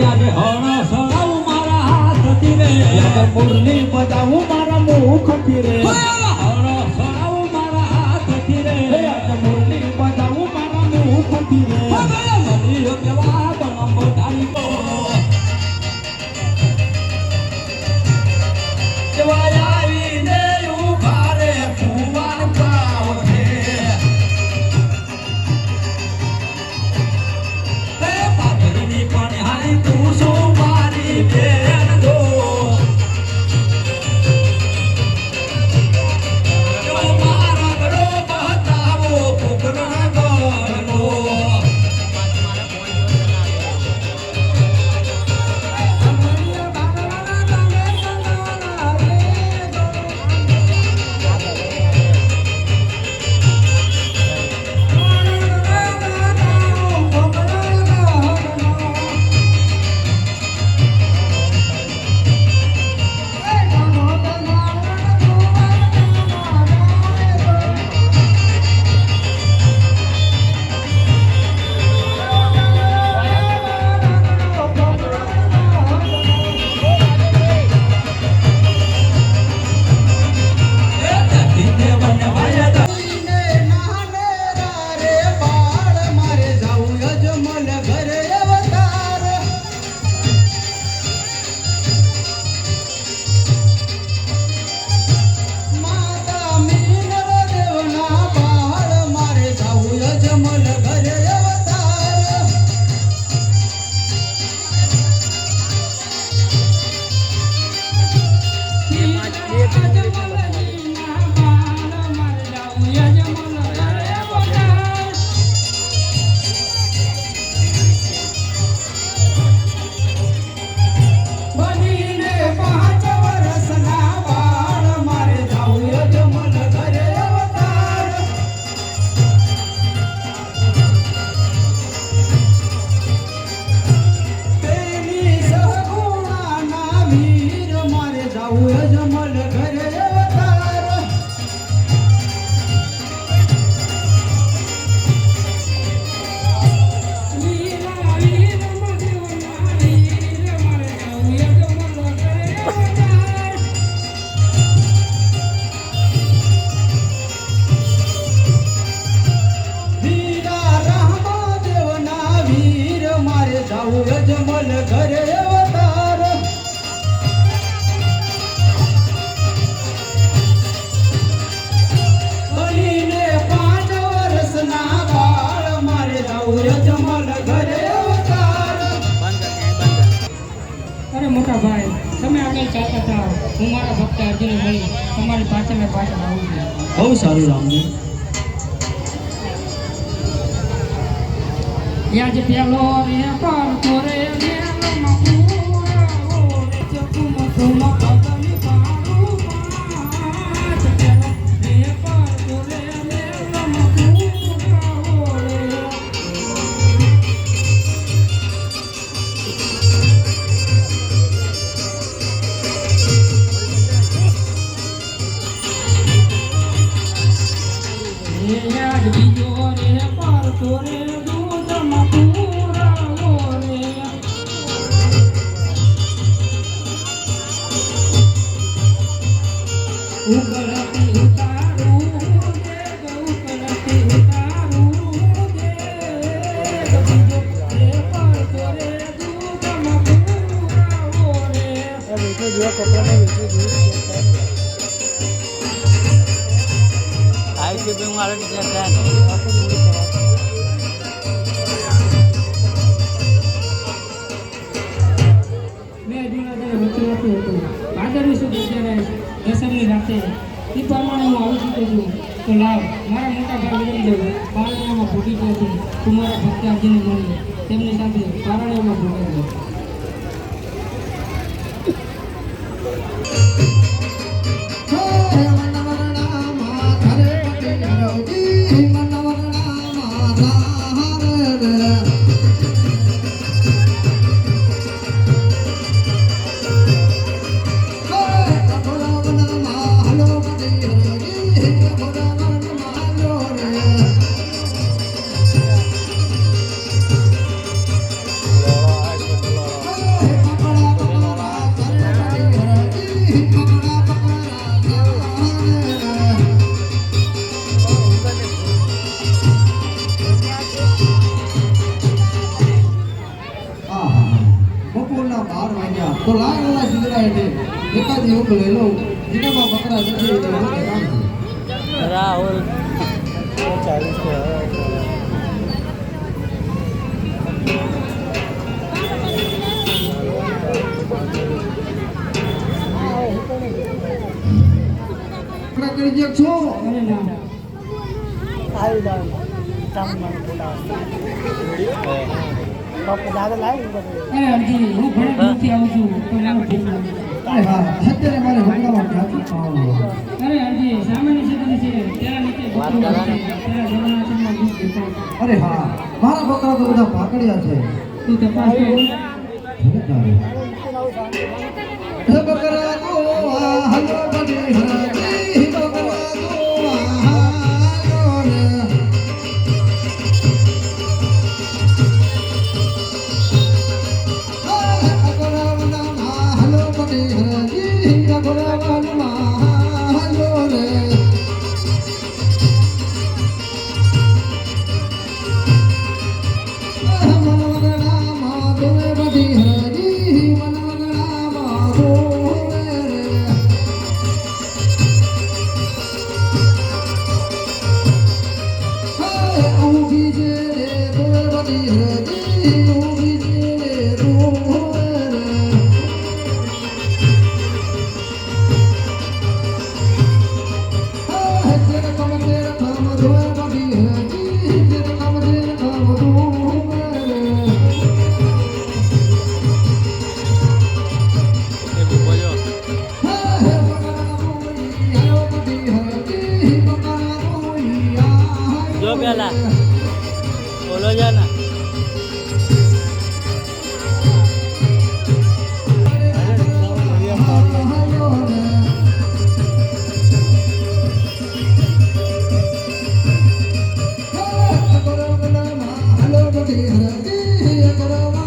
આજે હણ સળાવ મારા હાથથી રે મુરલી બજાવું મારા મુખથી રે હણ સળાવ મારા હાથથી રે આજે મુરલી બજાવું મારા મુખથી રે મળી કેવા બણમ તારી તો કેવા આવીને ઉભા રે ફુવાન પાવ છે હે પાપડીની પણ હારી તું શું મારી બેન દો જો મારા ગળો બતાવો ફૂકના ગળો અજમલ ઘરે અવતાર બનીને 5 વર્ષના બાળ મારે જાવું અજમલ ઘરે અવતાર. અરે મોટા ભાઈ તમે આગળ ચાલતા થાઓ હું મારા ભક્ત અર્જુન મળી તમારી પાછળ આવું છું. બહુ સારું રામજી. યાજ પેલો રે પર તોરે રે મકુરા રે ચકુમ તુમ કદલી પાડુ પાંચ પેલો રે પર તોરે રે મકુરા રે યાજ બીજો રે પર તોરે ઉકળતી ઉતારું દે ઉકળતી ઉતારું દે બીજો રે પર તોરે દૂધ મકુરાવો રે आई से भी हमारे जैसा है મેં જૂના વચન આપ્યું હતું ભાદરવી સુધી જ્યારે દસમની રાતે એ પ્રમાણે હું આવી ચૂક્યો છું તો લાવ મારા મોટા ભાઈ વિરમદેવ પારણામાં ભૂટી ગયો છે તું મારા ભક્તાજીને મળી તેમની સાથે પારણામાં ભૂટી ગયો. તો લાંગલા જીગરા એટલે એકાદ યોગ લઈ લઉં જીનામાં બકરા નથી એટલે કામ राहुल 40 के બકરા કરી દે છો અરે ના आई डाल काम मन बोला पाप दादा लाए અરે અરજી હું ઘણા દૂરથી આવું છું તો મને ભૂખ લાગે અરે હા અત્યારે મારે બકરામાં જાતું ખાવાનું અરે અરજી સામાન્ય સિદ્ધિ છે તેના નીચે વાત કરવાની. તેના જમાના ચમના દૂધ દેખાય અરે હા મારા બકરા તો બધા પાકડિયા છે તું તપાસ કર બકરા તો હલો બની હરી બકરા તો હાલો ને હલો બની હરી બકરા હાલો ને મનવગણામાં ધોવે બધી હરી મનવગણામાં ધોવે રે ઊભી છે રે ધોવે બધી હરી ઊભી છે રે ધોવે રે તેરે કમ ધોવે બધી હરી તેરે કમ ધોવે રે जो प्याला बोलो जाना Hello,